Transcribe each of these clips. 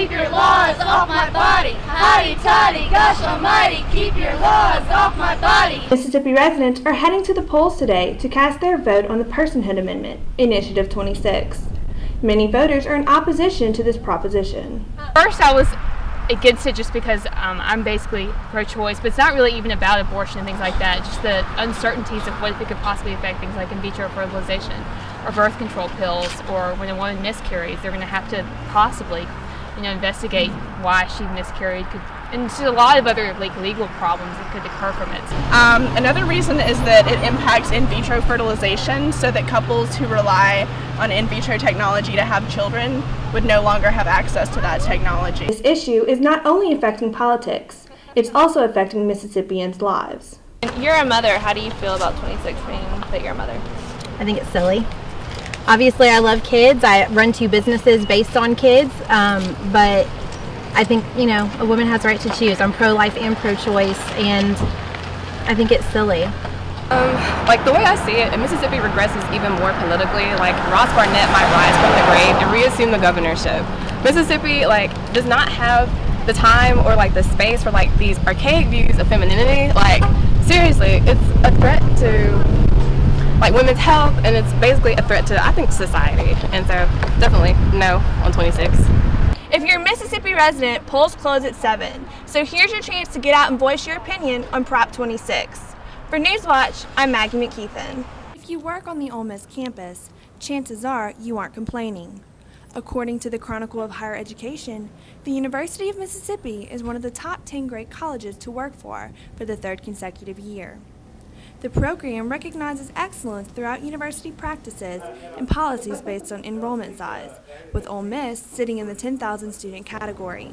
Keep your laws off my body. Howdy toddy, gosh almighty, keep your laws off my body. Mississippi residents are heading to the polls today to cast their vote on the Personhood Amendment, Initiative 26. Many voters are in opposition to this proposition. First, I was against it just because I'm basically pro-choice, but it's not really even about abortion and things like that. Just the uncertainties of what if it could possibly affect things like in vitro fertilization or birth control pills, or when a woman miscarries, they're going to have to possibly, investigate why she miscarried. And there's a lot of other legal problems that could occur from it. Another reason is that it impacts in vitro fertilization, so that couples who rely on in vitro technology to have children would no longer have access to that technology. This issue is not only affecting politics, it's also affecting Mississippians' lives. You're a mother. How do you feel about 26 being that you're a mother? I think it's silly. Obviously, I love kids. I run 2 businesses based on kids, but I think, a woman has the right to choose. I'm pro-life and pro-choice, and I think it's silly. The way I see it, if Mississippi regresses even more politically, Ross Barnett might rise from the grave and reassume the governorship. Mississippi, does not have the time or, the space for, these archaic views of femininity. Seriously, it's a threat to, women's health, and it's basically a threat to, I think, society. And so, definitely, no on 26. If you're a Mississippi resident, polls close at 7. So here's your chance to get out and voice your opinion on Prop 26. For Newswatch, I'm Maggie McKethan. If you work on the Ole Miss campus, chances are you aren't complaining. According to the Chronicle of Higher Education, the University of Mississippi is one of the top 10 great colleges to work for the 3rd consecutive year. The program recognizes excellence throughout university practices and policies based on enrollment size, with Ole Miss sitting in the 10,000 student category.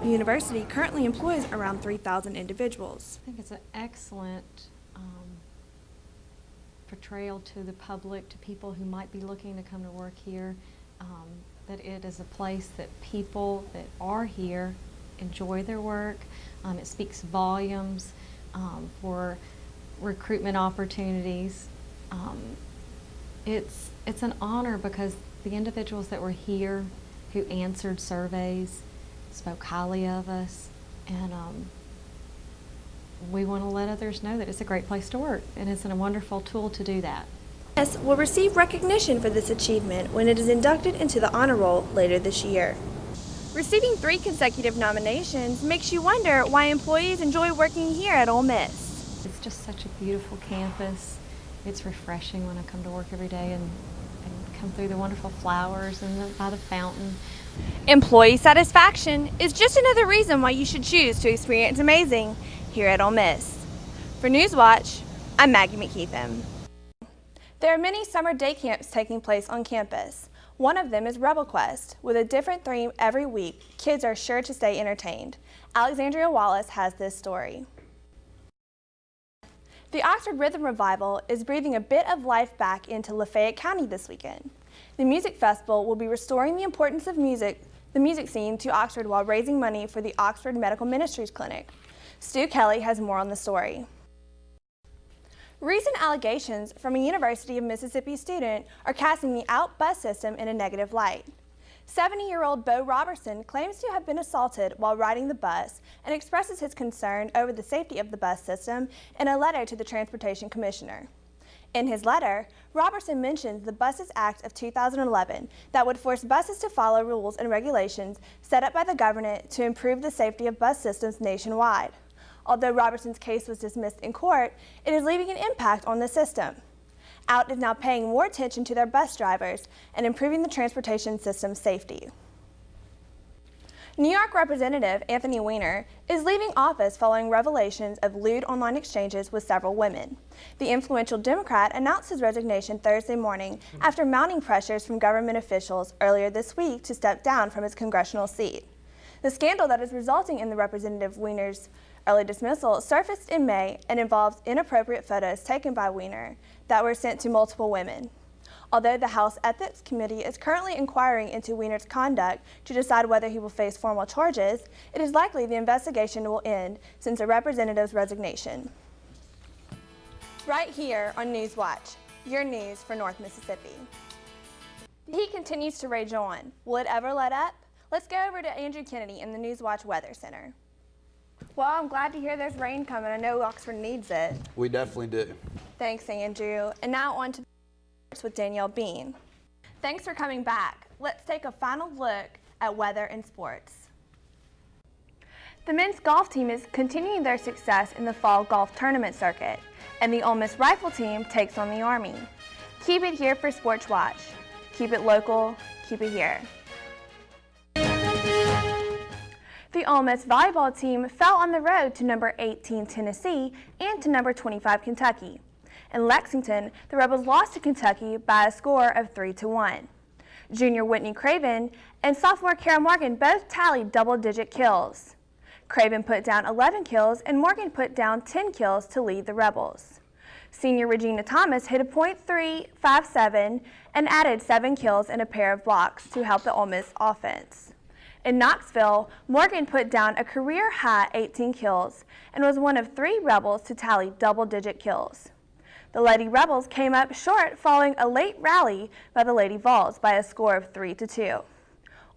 The university currently employs around 3,000 individuals. I think it's an excellent portrayal to the public, to people who might be looking to come to work here, that it is a place that people that are here enjoy their work. It speaks volumes for recruitment opportunities. It's an honor because the individuals that were here who answered surveys spoke highly of us, and we want to let others know that it's a great place to work, and it's a wonderful tool to do that. Miss will receive recognition for this achievement when it is inducted into the honor roll later this year. Receiving 3 consecutive nominations makes you wonder why employees enjoy working here at Ole Miss. It's just such a beautiful campus. It's refreshing when I come to work every day and come through the wonderful flowers and by the fountain. Employee satisfaction is just another reason why you should choose to experience amazing here at Ole Miss. For Newswatch, I'm Maggie McKethan. There are many summer day camps taking place on campus. One of them is Rebel Quest. With a different theme every week, kids are sure to stay entertained. Alexandria Wallace has this story. The Oxford Rhythm Revival is breathing a bit of life back into Lafayette County this weekend. The music festival will be restoring the importance of the music scene to Oxford while raising money for the Oxford Medical Ministries Clinic. Stu Kelly has more on the story. Recent allegations from a University of Mississippi student are casting the OUT bus system in a negative light. 70-year-old Bo Robertson claims to have been assaulted while riding the bus and expresses his concern over the safety of the bus system in a letter to the Transportation Commissioner. In his letter, Robertson mentions the Buses Act of 2011 that would force buses to follow rules and regulations set up by the government to improve the safety of bus systems nationwide. Although Robertson's case was dismissed in court, it is leaving an impact on the system. OUT is now paying more attention to their bus drivers and improving the transportation system's safety. New York Representative Anthony Weiner is leaving office following revelations of lewd online exchanges with several women. The influential Democrat announced his resignation Thursday morning after mounting pressures from government officials earlier this week to step down from his congressional seat. The scandal that is resulting in the Representative Weiner's early dismissal surfaced in May and involves inappropriate photos taken by Weiner that were sent to multiple women. Although the House Ethics Committee is currently inquiring into Weiner's conduct to decide whether he will face formal charges, it is likely the investigation will end since the representative's resignation. Right here on Newswatch, your news for North Mississippi. The heat continues to rage on. Will it ever let up? Let's go over to Andrew Kennedy in the Newswatch Weather Center. Well, I'm glad to hear there's rain coming. I know Oxford needs it. We definitely do. Thanks, Andrew. And now on to with Danielle Bean. Thanks for coming back. Let's take a final look at weather and sports. The men's golf team is continuing their success in the fall golf tournament circuit, and the Ole Miss rifle team takes on the Army. Keep it here for Sports Watch. Keep it local, keep it here. The Ole Miss volleyball team fell on the road to number 18 Tennessee and to number 25 Kentucky. In Lexington, the Rebels lost to Kentucky by a score of 3-1. Junior Whitney Craven and sophomore Kara Morgan both tallied double-digit kills. Craven put down 11 kills and Morgan put down 10 kills to lead the Rebels. Senior Regina Thomas hit a .357 and added 7 kills and a pair of blocks to help the Ole Miss offense. In Knoxville, Morgan put down a career-high 18 kills and was one of 3 Rebels to tally double-digit kills. The Lady Rebels came up short following a late rally by the Lady Vols by a score of 3-2.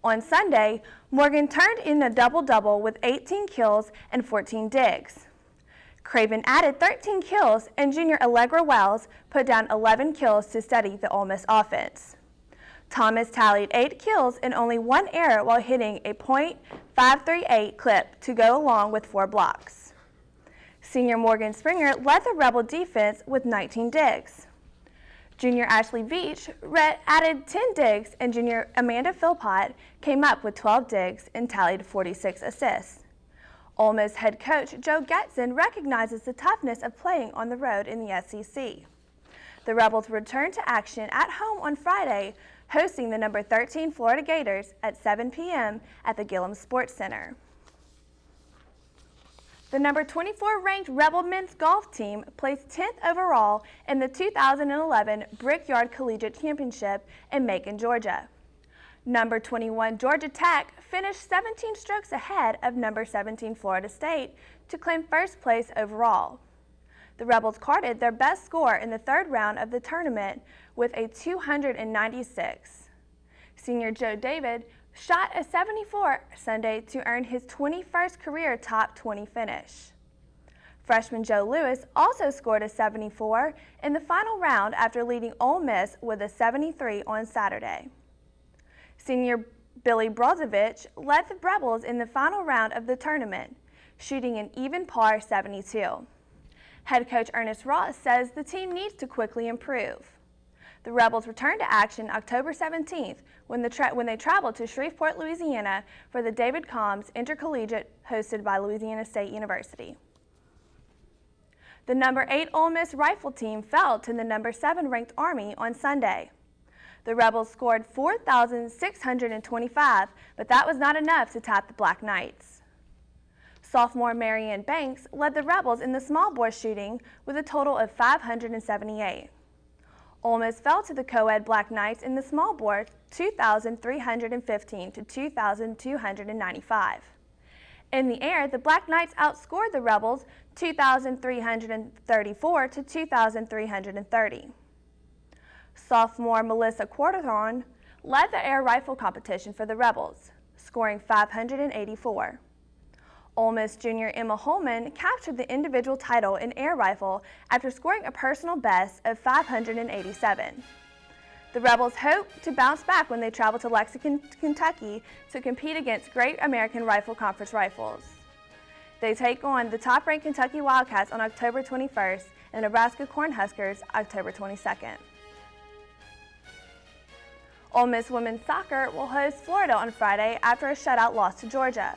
On Sunday, Morgan turned in a double-double with 18 kills and 14 digs. Craven added 13 kills and junior Allegra Wells put down 11 kills to steady the Ole Miss offense. Thomas tallied 8 kills and only 1 error while hitting a .538 clip to go along with 4 blocks. Senior Morgan Springer led the Rebel defense with 19 digs. Junior Ashley Veach added 10 digs and junior Amanda Philpott came up with 12 digs and tallied 46 assists. Ole Miss head coach Joe Getson recognizes the toughness of playing on the road in the SEC. The Rebels returned to action at home on Friday, hosting the number 13 Florida Gators at 7 p.m. at the Gillum Sports Center. The number 24 ranked Rebel men's golf team placed 10th overall in the 2011 Brickyard Collegiate Championship in Macon, Georgia. Number 21 Georgia Tech finished 17 strokes ahead of number 17 Florida State to claim first place overall. The Rebels carded their best score in the 3rd round of the tournament with a 296. Senior Joe David shot a 74 Sunday to earn his 21st career top 20 finish. Freshman Joe Lewis also scored a 74 in the final round after leading Ole Miss with a 73 on Saturday. Senior Billy Brozovic led the Rebels in the final round of the tournament, shooting an even par 72. Head coach Ernest Ross says the team needs to quickly improve. The Rebels return to action October 17th when they travel to Shreveport, Louisiana for the David Combs Intercollegiate hosted by Louisiana State University. The number 8 Ole Miss rifle team fell to the number 7 ranked Army on Sunday. The Rebels scored 4,625, but that was not enough to top the Black Knights. Sophomore Marianne Banks led the Rebels in the small bore shooting with a total of 578. Ole Miss fell to the co-ed Black Knights in the small bore 2,315 to 2,295. In the air, the Black Knights outscored the Rebels 2,334 to 2,330. Sophomore Melissa Quarterthorn led the air rifle competition for the Rebels, scoring 584. Ole Miss junior Emma Holman captured the individual title in air rifle after scoring a personal best of 587. The Rebels hope to bounce back when they travel to Lexington, Kentucky to compete against Great American Rifle Conference rifles. They take on the top-ranked Kentucky Wildcats on October 21st and Nebraska Cornhuskers October 22nd. Ole Miss women's soccer will host Florida on Friday after a shutout loss to Georgia.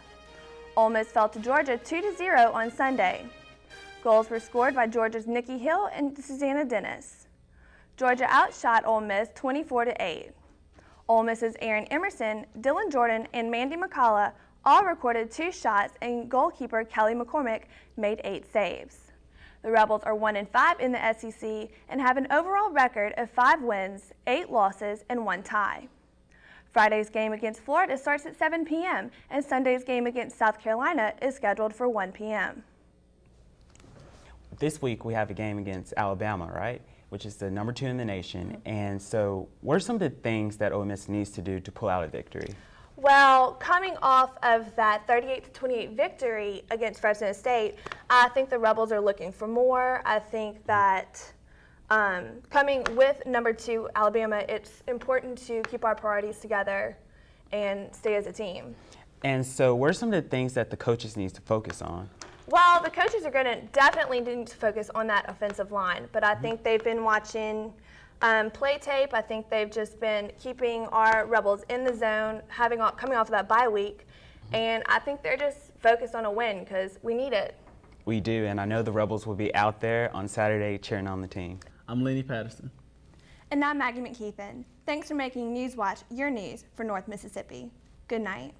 Ole Miss fell to Georgia 2-0 on Sunday. Goals were scored by Georgia's Nikki Hill and Susanna Dennis. Georgia outshot Ole Miss 24-8. Ole Miss's Aaron Emerson, Dylan Jordan, and Mandy McCullough all recorded 2 shots, and goalkeeper Kelly McCormick made 8 saves. The Rebels are 1-5 in the SEC and have an overall record of 5 wins, 8 losses, and 1 tie. Friday's game against Florida starts at 7 p.m. and Sunday's game against South Carolina is scheduled for 1 p.m. This week we have a game against Alabama, right? Which is the number 2 in the nation. And so what are some of the things that Ole Miss needs to do to pull out a victory? Well, coming off of that 38-28 victory against Fresno State, I think the Rebels are looking for more. I think that coming with number 2 Alabama, it's important to keep our priorities together and stay as a team. And so what are some of the things that the coaches need to focus on? Well, the coaches are going to definitely need to focus on that offensive line, but I think they've been watching play tape. I think they've just been keeping our Rebels in the zone, coming off of that bye week, and I think they're just focused on a win because we need it. We do, and I know the Rebels will be out there on Saturday cheering on the team. I'm Lenny Patterson. And I'm Maggie McKethan. Thanks for making Newswatch your news for North Mississippi. Good night.